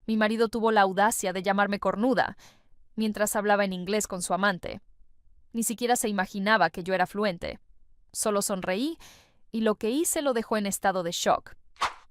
Mi marido tuvo la audacia de llamarme cornuda, mientras hablaba en inglés con su amante. Ni siquiera se imaginaba que yo era fluente. Solo sonreí y lo que hice lo dejó en estado de shock.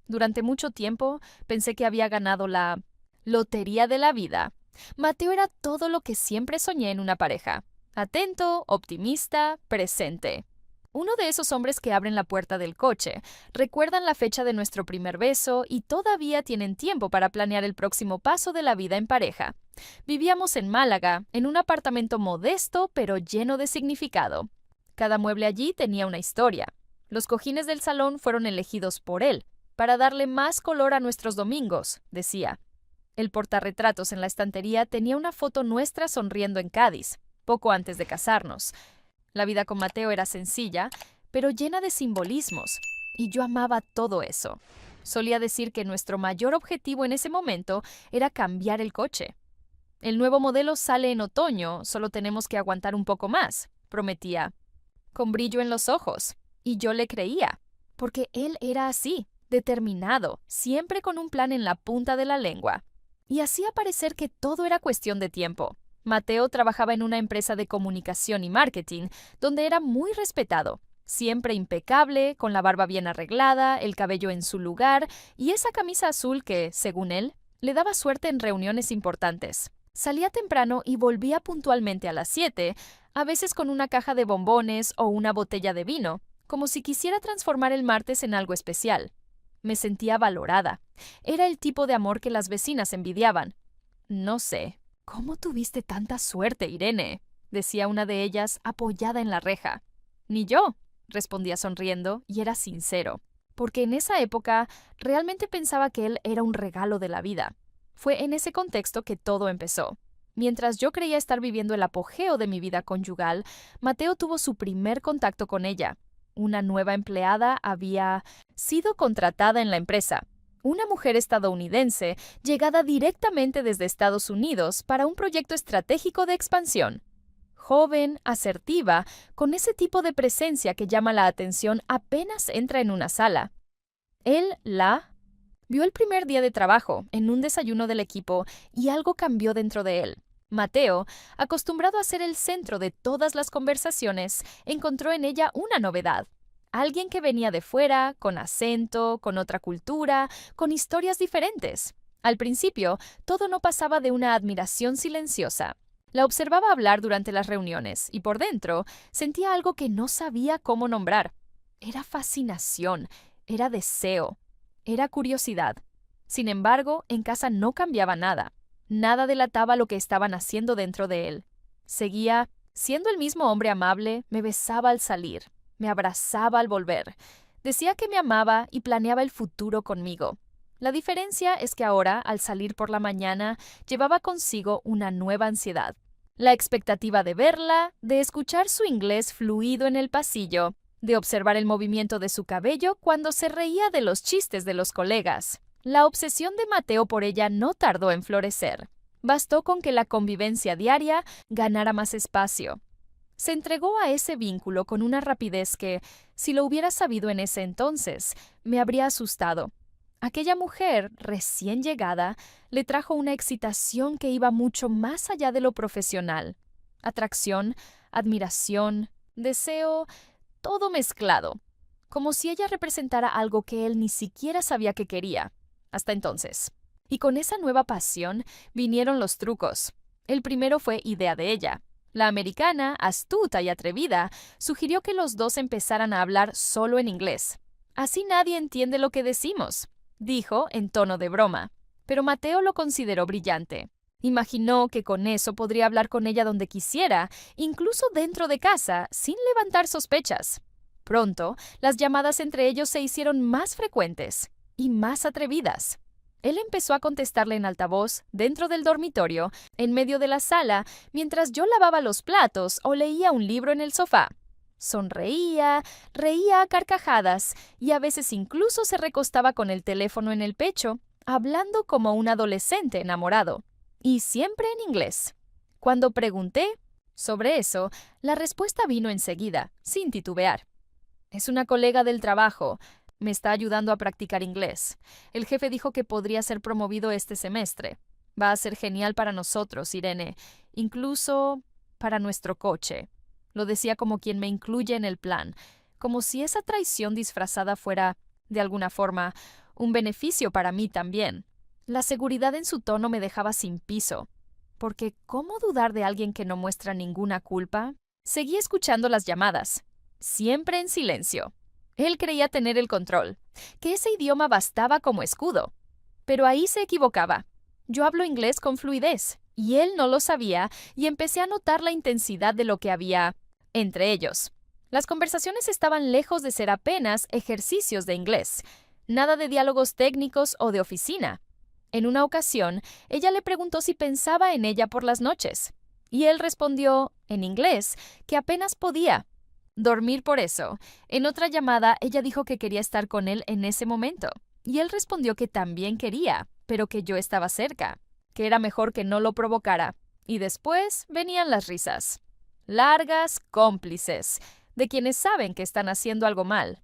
Durante mucho tiempo pensé que había ganado la lotería de la vida. Mateo era todo lo que siempre soñé en una pareja. Atento, optimista, presente. Uno de esos hombres que abren la puerta del coche, recuerdan la fecha de nuestro primer beso y todavía tienen tiempo para planear el próximo paso de la vida en pareja. Vivíamos en Málaga, en un apartamento modesto pero lleno de significado. Cada mueble allí tenía una historia. Los cojines del salón fueron elegidos por él, para darle más color a nuestros domingos, decía. El portarretratos en la estantería tenía una foto nuestra sonriendo en Cádiz, poco antes de casarnos. La vida con Mateo era sencilla, pero llena de simbolismos, y yo amaba todo eso. Solía decir que nuestro mayor objetivo en ese momento era cambiar el coche. El nuevo modelo sale en otoño, solo tenemos que aguantar un poco más, prometía, con brillo en los ojos. Y yo le creía, porque él era así, determinado, siempre con un plan en la punta de la lengua. Y hacía parecer que todo era cuestión de tiempo. Mateo trabajaba en una empresa de comunicación y marketing, donde era muy respetado, siempre impecable, con la barba bien arreglada, el cabello en su lugar y esa camisa azul que, según él, le daba suerte en reuniones importantes. Salía temprano y volvía puntualmente a las 7, a veces con una caja de bombones o una botella de vino, como si quisiera transformar el martes en algo especial. Me sentía valorada. Era el tipo de amor que las vecinas envidiaban. No sé. ¿Cómo tuviste tanta suerte, Irene?, decía una de ellas, apoyada en la reja. Ni yo, respondía sonriendo, y era sincero, porque en esa época realmente pensaba que él era un regalo de la vida. Fue en ese contexto que todo empezó. Mientras yo creía estar viviendo el apogeo de mi vida conyugal, Mateo tuvo su primer contacto con ella. Una nueva empleada había sido contratada en la empresa. Una mujer estadounidense llegada directamente desde Estados Unidos para un proyecto estratégico de expansión. Joven, asertiva, con ese tipo de presencia que llama la atención apenas entra en una sala. Él la vio el primer día de trabajo, en un desayuno del equipo, y algo cambió dentro de él. Mateo, acostumbrado a ser el centro de todas las conversaciones, encontró en ella una novedad. Alguien que venía de fuera, con acento, con otra cultura, con historias diferentes. Al principio, todo no pasaba de una admiración silenciosa. La observaba hablar durante las reuniones y por dentro sentía algo que no sabía cómo nombrar. Era fascinación, era deseo, era curiosidad. Sin embargo, en casa no cambiaba nada. Nada delataba lo que estaban haciendo dentro de él. Seguía siendo el mismo hombre amable, me besaba al salir. Me abrazaba al volver. Decía que me amaba y planeaba el futuro conmigo. La diferencia es que ahora, al salir por la mañana, llevaba consigo una nueva ansiedad. La expectativa de verla, de escuchar su inglés fluido en el pasillo, de observar el movimiento de su cabello cuando se reía de los chistes de los colegas. La obsesión de Mateo por ella no tardó en florecer. Bastó con que la convivencia diaria ganara más espacio. Se entregó a ese vínculo con una rapidez que, si lo hubiera sabido en ese entonces, me habría asustado. Aquella mujer, recién llegada, le trajo una excitación que iba mucho más allá de lo profesional. Atracción, admiración, deseo, todo mezclado, como si ella representara algo que él ni siquiera sabía que quería, hasta entonces. Y con esa nueva pasión vinieron los trucos. El primero fue idea de ella. La americana, astuta y atrevida, sugirió que los dos empezaran a hablar solo en inglés. Así nadie entiende lo que decimos, dijo en tono de broma. Pero Mateo lo consideró brillante. Imaginó que con eso podría hablar con ella donde quisiera, incluso dentro de casa, sin levantar sospechas. Pronto, las llamadas entre ellos se hicieron más frecuentes y más atrevidas. Él empezó a contestarle en altavoz, dentro del dormitorio, en medio de la sala, mientras yo lavaba los platos o leía un libro en el sofá. Sonreía, reía a carcajadas y a veces incluso se recostaba con el teléfono en el pecho, hablando como un adolescente enamorado. Y siempre en inglés. Cuando pregunté sobre eso, la respuesta vino enseguida, sin titubear. Es una colega del trabajo. Me está ayudando a practicar inglés. El jefe dijo que podría ser promovido este semestre. Va a ser genial para nosotros, Irene, incluso para nuestro coche. Lo decía como quien me incluye en el plan, como si esa traición disfrazada fuera, de alguna forma, un beneficio para mí también. La seguridad en su tono me dejaba sin piso, porque ¿cómo dudar de alguien que no muestra ninguna culpa? Seguí escuchando las llamadas, siempre en silencio. Él creía tener el control, que ese idioma bastaba como escudo. Pero ahí se equivocaba. Yo hablo inglés con fluidez, y él no lo sabía, y empecé a notar la intensidad de lo que había entre ellos. Las conversaciones estaban lejos de ser apenas ejercicios de inglés, nada de diálogos técnicos o de oficina. En una ocasión, ella le preguntó si pensaba en ella por las noches, y él respondió, en inglés, que apenas podía dormir por eso. En otra llamada, ella dijo que quería estar con él en ese momento, y él respondió que también quería, pero que yo estaba cerca, que era mejor que no lo provocara. Y después venían las risas. Largas, cómplices, de quienes saben que están haciendo algo mal.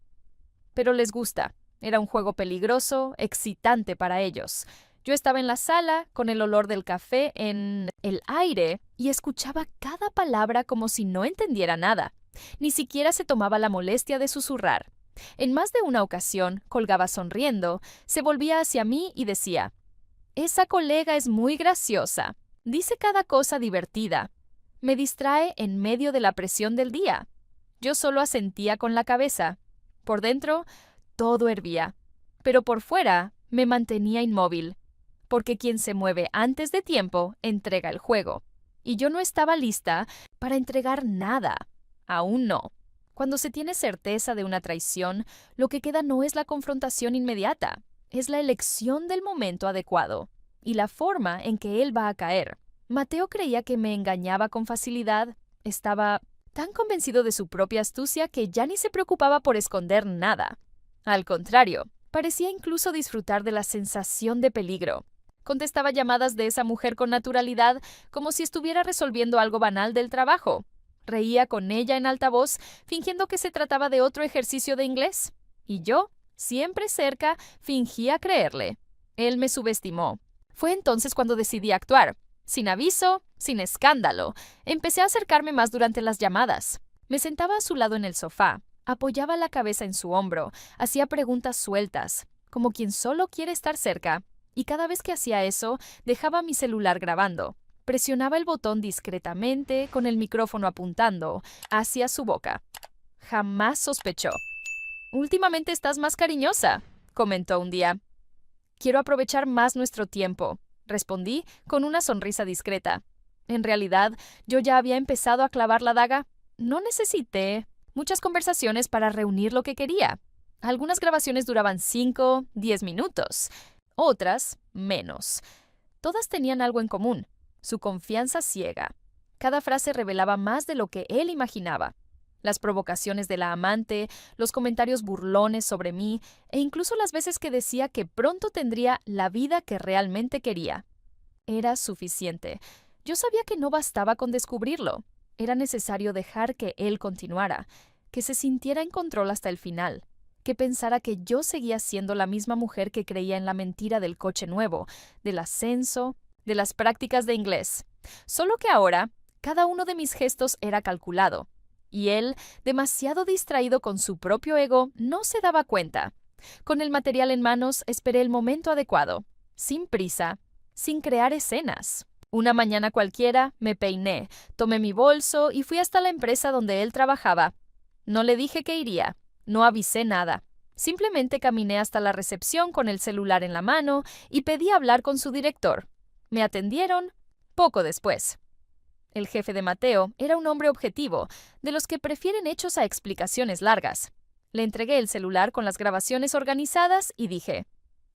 Pero les gusta. Era un juego peligroso, excitante para ellos. Yo estaba en la sala, con el olor del café en el aire, y escuchaba cada palabra como si no entendiera nada. Ni siquiera se tomaba la molestia de susurrar. En más de una ocasión, colgaba sonriendo, se volvía hacia mí y decía, «Esa colega es muy graciosa. Dice cada cosa divertida. Me distrae en medio de la presión del día». Yo solo asentía con la cabeza. Por dentro, todo hervía. Pero por fuera, me mantenía inmóvil. Porque quien se mueve antes de tiempo, entrega el juego. Y yo no estaba lista para entregar nada. Aún no. Cuando se tiene certeza de una traición, lo que queda no es la confrontación inmediata, es la elección del momento adecuado y la forma en que él va a caer. Mateo creía que me engañaba con facilidad. Estaba tan convencido de su propia astucia que ya ni se preocupaba por esconder nada. Al contrario, parecía incluso disfrutar de la sensación de peligro. Contestaba llamadas de esa mujer con naturalidad, como si estuviera resolviendo algo banal del trabajo. Reía con ella en altavoz, fingiendo que se trataba de otro ejercicio de inglés. Y yo, siempre cerca, fingía creerle. Él me subestimó. Fue entonces cuando decidí actuar. Sin aviso, sin escándalo. Empecé a acercarme más durante las llamadas. Me sentaba a su lado en el sofá, apoyaba la cabeza en su hombro, hacía preguntas sueltas, como quien solo quiere estar cerca, y cada vez que hacía eso, dejaba mi celular grabando. Presionaba el botón discretamente, con el micrófono apuntando hacia su boca. Jamás sospechó. «Últimamente estás más cariñosa», comentó un día. «Quiero aprovechar más nuestro tiempo», respondí con una sonrisa discreta. En realidad, yo ya había empezado a clavar la daga. No necesité muchas conversaciones para reunir lo que quería. Algunas grabaciones duraban 5, 10 minutos, otras menos. Todas tenían algo en común: su confianza ciega. Cada frase revelaba más de lo que él imaginaba. Las provocaciones de la amante, los comentarios burlones sobre mí, e incluso las veces que decía que pronto tendría la vida que realmente quería. Era suficiente. Yo sabía que no bastaba con descubrirlo. Era necesario dejar que él continuara, que se sintiera en control hasta el final, que pensara que yo seguía siendo la misma mujer que creía en la mentira del coche nuevo, del ascenso, de las prácticas de inglés. Solo que ahora, cada uno de mis gestos era calculado, y él, demasiado distraído con su propio ego, no se daba cuenta. Con el material en manos, esperé el momento adecuado, sin prisa, sin crear escenas. Una mañana cualquiera, me peiné, tomé mi bolso y fui hasta la empresa donde él trabajaba. No le dije que iría, no avisé nada. Simplemente caminé hasta la recepción con el celular en la mano y pedí hablar con su director. Me atendieron poco después. El jefe de Mateo era un hombre objetivo, de los que prefieren hechos a explicaciones largas. Le entregué el celular con las grabaciones organizadas y dije,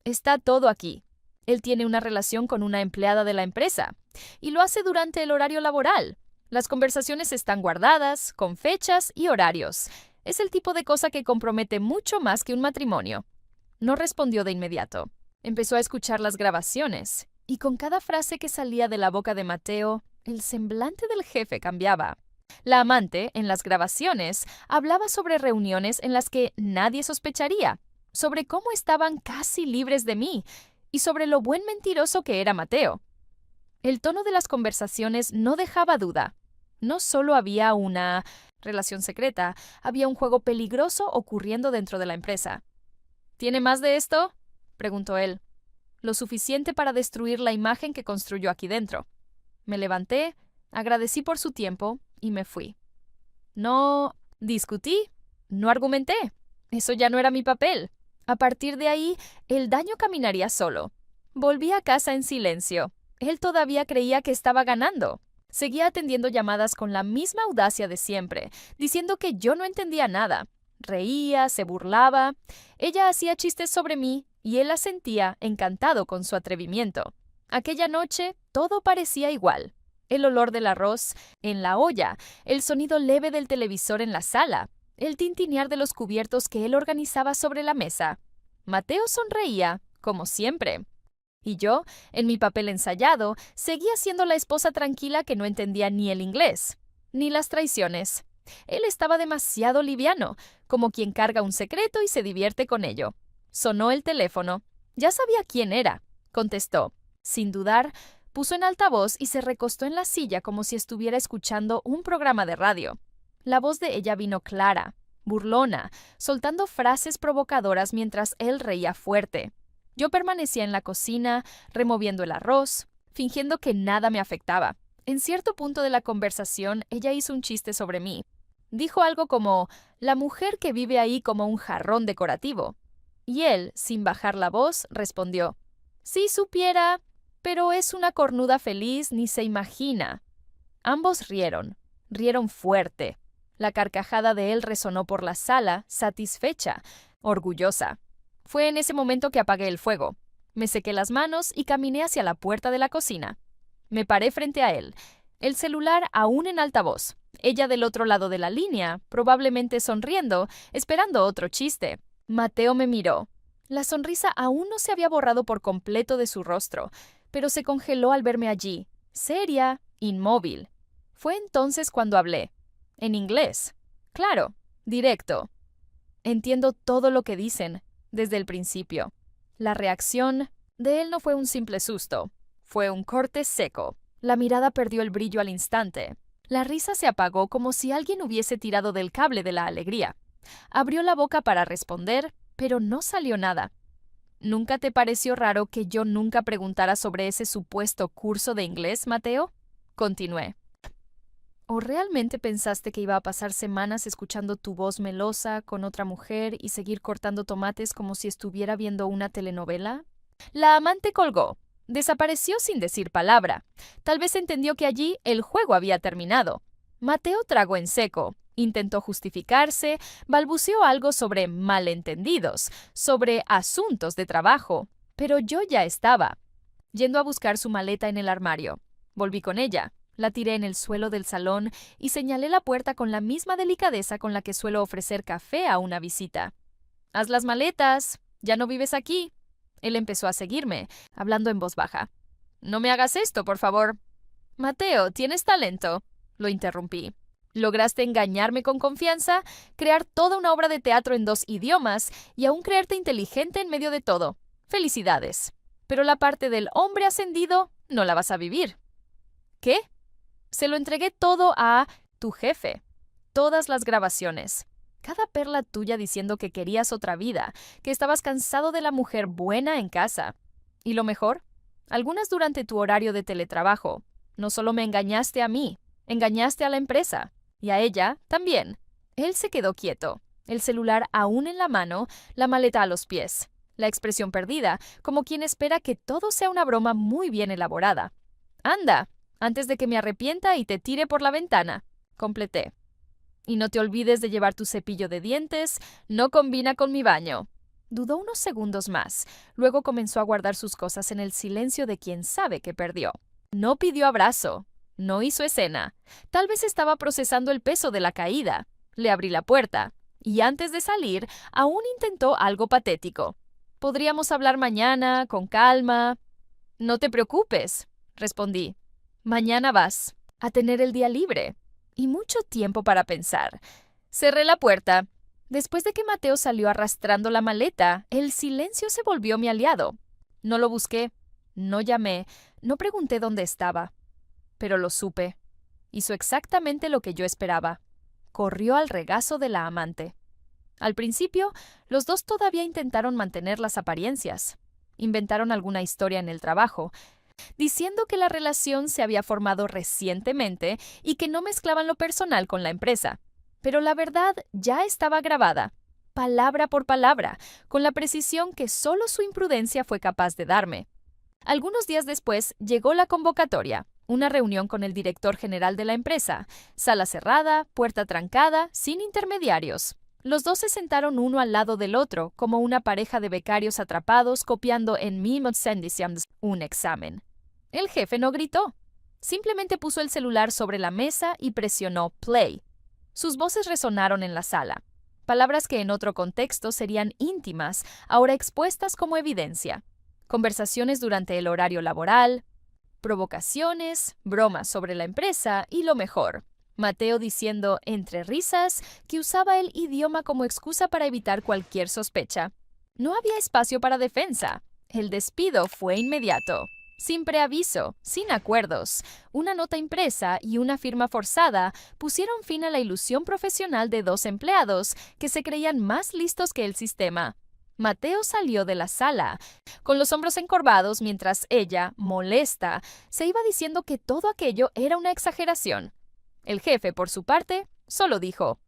«Está todo aquí. Él tiene una relación con una empleada de la empresa, y lo hace durante el horario laboral. Las conversaciones están guardadas, con fechas y horarios. Es el tipo de cosa que compromete mucho más que un matrimonio». No respondió de inmediato. Empezó a escuchar las grabaciones, y con cada frase que salía de la boca de Mateo, el semblante del jefe cambiaba. La amante, en las grabaciones, hablaba sobre reuniones en las que nadie sospecharía. sobre cómo estaban casi libres de mí y sobre lo buen mentiroso que era Mateo. El tono de las conversaciones no dejaba duda. No solo había una relación secreta, había un juego peligroso ocurriendo dentro de la empresa. ¿Tiene más de esto?, preguntó él. Lo suficiente para destruir la imagen que construyó aquí dentro. Me levanté, agradecí por su tiempo y me fui. No discutí, no argumenté. Eso ya no era mi papel. A partir de ahí, el daño caminaría solo. Volví a casa en silencio. Él todavía creía que estaba ganando. Seguía atendiendo llamadas con la misma audacia de siempre, diciendo que yo no entendía nada. Reía, se burlaba. Ella hacía chistes sobre mí y él asentía, encantado con su atrevimiento. Aquella noche, todo parecía igual. El olor del arroz en la olla, el sonido leve del televisor en la sala, el tintinear de los cubiertos que él organizaba sobre la mesa. Mateo sonreía, como siempre. Y yo, en mi papel ensayado, seguía siendo la esposa tranquila que no entendía ni el inglés, ni las traiciones. Él estaba demasiado liviano, como quien carga un secreto y se divierte con ello. Sonó el teléfono. Ya sabía quién era. Contestó. Sin dudar, puso en altavoz y se recostó en la silla como si estuviera escuchando un programa de radio. La voz de ella vino clara, burlona, soltando frases provocadoras mientras él reía fuerte. Yo permanecía en la cocina, removiendo el arroz, fingiendo que nada me afectaba. En cierto punto de la conversación, ella hizo un chiste sobre mí. Dijo algo como, la mujer que vive ahí como un jarrón decorativo. Y él, sin bajar la voz, respondió, si supiera, pero es una cornuda feliz, ni se imagina. Ambos rieron fuerte. La carcajada de él resonó por la sala, satisfecha, orgullosa. Fue en ese momento que apagué el fuego. Me sequé las manos y caminé hacia la puerta de la cocina. Me paré frente a él, el celular aún en altavoz. Ella del otro lado de la línea, probablemente sonriendo, esperando otro chiste. Mateo me miró. La sonrisa aún no se había borrado por completo de su rostro, pero se congeló al verme allí, seria, inmóvil. Fue entonces cuando hablé. En inglés. Claro, directo. Entiendo todo lo que dicen, desde el principio. La reacción de él no fue un simple susto. Fue un corte seco. La mirada perdió el brillo al instante. La risa se apagó como si alguien hubiese tirado del cable de la alegría. Abrió la boca para responder, pero no salió nada. ¿Nunca te pareció raro que yo nunca preguntara sobre ese supuesto curso de inglés, Mateo? Continué. ¿O realmente pensaste que iba a pasar semanas escuchando tu voz melosa con otra mujer y seguir cortando tomates como si estuviera viendo una telenovela? La amante colgó. Desapareció sin decir palabra. Tal vez entendió que allí el juego había terminado. Mateo tragó en seco. Intentó justificarse, balbuceó algo sobre malentendidos, sobre asuntos de trabajo. Pero yo ya estaba yendo a buscar su maleta en el armario. Volví con ella. La tiré en el suelo del salón y señalé la puerta con la misma delicadeza con la que suelo ofrecer café a una visita. «Haz las maletas. Ya no vives aquí». Él empezó a seguirme, hablando en voz baja. «No me hagas esto, por favor». «Mateo, tienes talento», lo interrumpí. «Lograste engañarme con confianza, crear toda una obra de teatro en 2 idiomas y aún creerte inteligente en medio de todo. Felicidades. Pero la parte del hombre ascendido no la vas a vivir». «¿Qué?» Se lo entregué todo a tu jefe. Todas las grabaciones. Cada perla tuya diciendo que querías otra vida, que estabas cansado de la mujer buena en casa. Y lo mejor, algunas durante tu horario de teletrabajo. No solo me engañaste a mí, engañaste a la empresa. Y a ella también. Él se quedó quieto, el celular aún en la mano, la maleta a los pies. La expresión perdida, como quien espera que todo sea una broma muy bien elaborada. «Anda, antes de que me arrepienta y te tire por la ventana», completé. «Y no te olvides de llevar tu cepillo de dientes, no combina con mi baño». Dudó unos segundos más, luego comenzó a guardar sus cosas en el silencio de quien sabe que perdió. No pidió abrazo, no hizo escena. Tal vez estaba procesando el peso de la caída. Le abrí la puerta, y antes de salir, aún intentó algo patético. «Podríamos hablar mañana, con calma». «No te preocupes», respondí. «Mañana vas a tener el día libre y mucho tiempo para pensar». Cerré la puerta. Después de que Mateo salió arrastrando la maleta, el silencio se volvió mi aliado. No lo busqué, no llamé, no pregunté dónde estaba. Pero lo supe. Hizo exactamente lo que yo esperaba. Corrió al regazo de la amante. Al principio, los dos todavía intentaron mantener las apariencias. Inventaron alguna historia en el trabajo, diciendo que la relación se había formado recientemente y que no mezclaban lo personal con la empresa. Pero la verdad ya estaba grabada, palabra por palabra, con la precisión que solo su imprudencia fue capaz de darme. Algunos días después llegó la convocatoria, una reunión con el director general de la empresa, sala cerrada, puerta trancada, sin intermediarios. Los dos se sentaron uno al lado del otro, como una pareja de becarios atrapados copiando en Mimosendiciams un examen. El jefe no gritó. Simplemente puso el celular sobre la mesa y presionó play. Sus voces resonaron en la sala. Palabras que en otro contexto serían íntimas, ahora expuestas como evidencia. Conversaciones durante el horario laboral, provocaciones, bromas sobre la empresa y lo mejor. Mateo diciendo, entre risas, que usaba el idioma como excusa para evitar cualquier sospecha. No había espacio para defensa. El despido fue inmediato. Sin preaviso, sin acuerdos, una nota impresa y una firma forzada pusieron fin a la ilusión profesional de dos empleados que se creían más listos que el sistema. Mateo salió de la sala, con los hombros encorvados mientras ella, molesta, se iba diciendo que todo aquello era una exageración. El jefe, por su parte, solo dijo: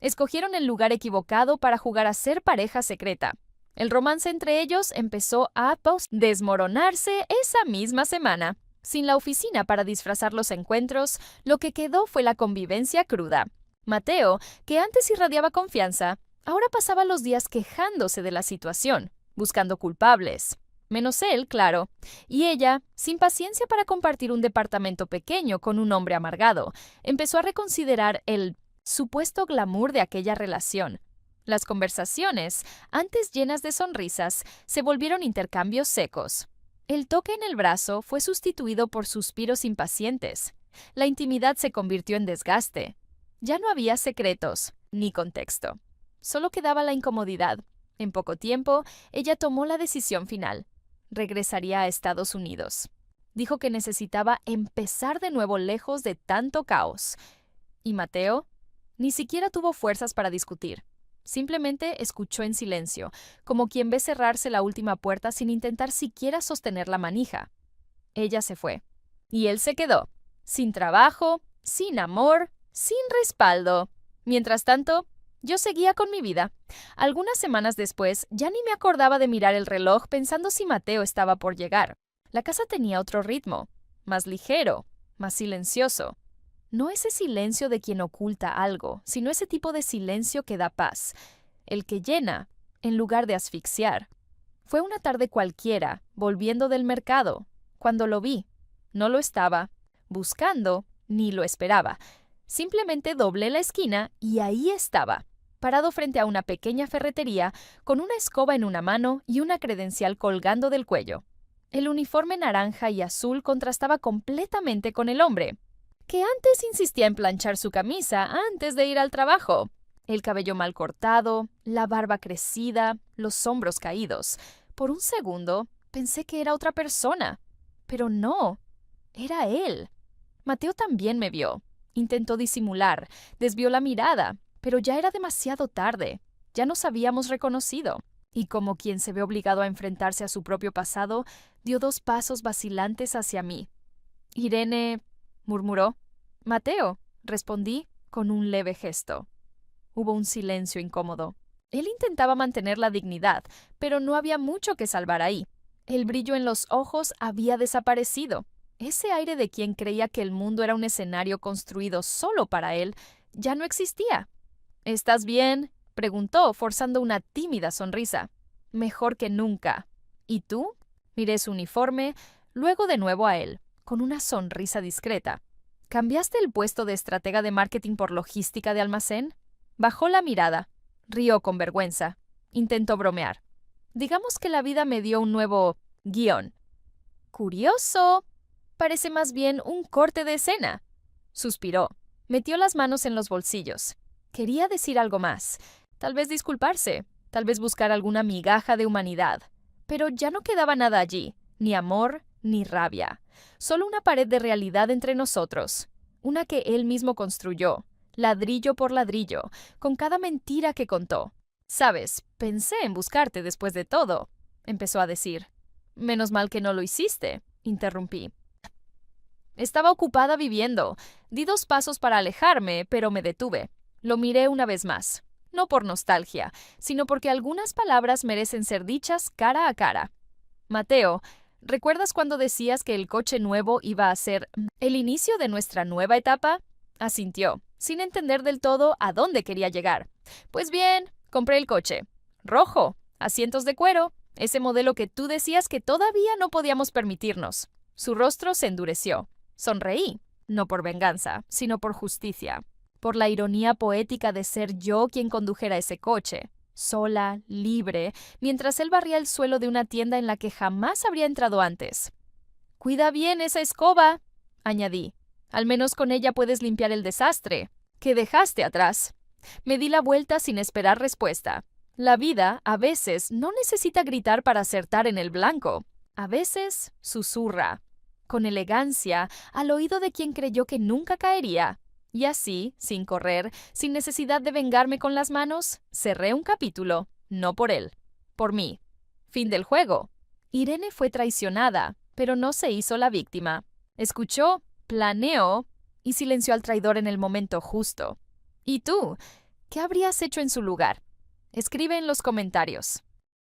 escogieron el lugar equivocado para jugar a ser pareja secreta. El romance entre ellos empezó a desmoronarse esa misma semana. Sin la oficina para disfrazar los encuentros, lo que quedó fue la convivencia cruda. Mateo, que antes irradiaba confianza, ahora pasaba los días quejándose de la situación, buscando culpables. Menos él, claro. Y ella, sin paciencia para compartir un departamento pequeño con un hombre amargado, empezó a reconsiderar el supuesto glamour de aquella relación. Las conversaciones, antes llenas de sonrisas, se volvieron intercambios secos. El toque en el brazo fue sustituido por suspiros impacientes. La intimidad se convirtió en desgaste. Ya no había secretos, ni contexto. Solo quedaba la incomodidad. En poco tiempo, ella tomó la decisión final. Regresaría a Estados Unidos. Dijo que necesitaba empezar de nuevo lejos de tanto caos. ¿Y Mateo? Ni siquiera tuvo fuerzas para discutir. Simplemente escuchó en silencio, como quien ve cerrarse la última puerta sin intentar siquiera sostener la manija. Ella se fue. Y él se quedó, sin trabajo, sin amor, sin respaldo. Mientras tanto, yo seguía con mi vida. Algunas semanas después, ya ni me acordaba de mirar el reloj pensando si Mateo estaba por llegar. La casa tenía otro ritmo, más ligero, más silencioso. No ese silencio de quien oculta algo, sino ese tipo de silencio que da paz, el que llena, en lugar de asfixiar. Fue una tarde cualquiera, volviendo del mercado, cuando lo vi. No lo estaba buscando, ni lo esperaba. Simplemente doblé la esquina y ahí estaba, parado frente a una pequeña ferretería, con una escoba en una mano y una credencial colgando del cuello. El uniforme naranja y azul contrastaba completamente con el hombre, que antes insistía en planchar su camisa antes de ir al trabajo. El cabello mal cortado, la barba crecida, los hombros caídos. Por un segundo pensé que era otra persona, pero no, era él. Mateo también me vio. Intentó disimular, desvió la mirada, pero ya era demasiado tarde. Ya nos habíamos reconocido. Y como quien se ve obligado a enfrentarse a su propio pasado, dio 2 pasos vacilantes hacia mí. Irene, murmuró. Mateo, respondí con un leve gesto. Hubo un silencio incómodo. Él intentaba mantener la dignidad, pero no había mucho que salvar ahí. El brillo en los ojos había desaparecido. Ese aire de quien creía que el mundo era un escenario construido solo para él ya no existía. ¿Estás bien?, preguntó, forzando una tímida sonrisa. Mejor que nunca. ¿Y tú? Miré su uniforme, luego de nuevo a él, con una sonrisa discreta. ¿Cambiaste el puesto de estratega de marketing por logística de almacén? Bajó la mirada. Rió con vergüenza. Intentó bromear. Digamos que la vida me dio un nuevo guión. Curioso. Parece más bien un corte de escena. Suspiró. Metió las manos en los bolsillos. Quería decir algo más. tal vez disculparse, tal vez buscar alguna migaja de humanidad. Pero ya no quedaba nada allí, ni amor, ni rabia. Solo una pared de realidad entre nosotros, una que él mismo construyó, ladrillo por ladrillo, con cada mentira que contó. «Sabes, pensé en buscarte después de todo», empezó a decir. «Menos mal que no lo hiciste», interrumpí. Estaba ocupada viviendo. Di 2 pasos para alejarme, pero me detuve. Lo miré una vez más. No por nostalgia, sino porque algunas palabras merecen ser dichas cara a cara. «Mateo, ¿recuerdas cuando decías que el coche nuevo iba a ser el inicio de nuestra nueva etapa?», asintió, sin entender del todo a dónde quería llegar. «Pues bien, compré el coche. Rojo, asientos de cuero, ese modelo que tú decías que todavía no podíamos permitirnos». Su rostro se endureció. Sonreí, no por venganza, sino por justicia, por la ironía poética de ser yo quien condujera ese coche, sola, libre, mientras él barría el suelo de una tienda en la que jamás habría entrado antes. «Cuida bien esa escoba», añadí. «Al menos con ella puedes limpiar el desastre que dejaste atrás». Me di la vuelta sin esperar respuesta. La vida, a veces, no necesita gritar para acertar en el blanco. A veces, susurra, con elegancia, al oído de quien creyó que nunca caería. Y así, sin correr, sin necesidad de vengarme con las manos, cerré un capítulo, no por él, por mí. Fin del juego. Irene fue traicionada, pero no se hizo la víctima. Escuchó, planeó y silenció al traidor en el momento justo. ¿Y tú? ¿Qué habrías hecho en su lugar? Escribe en los comentarios.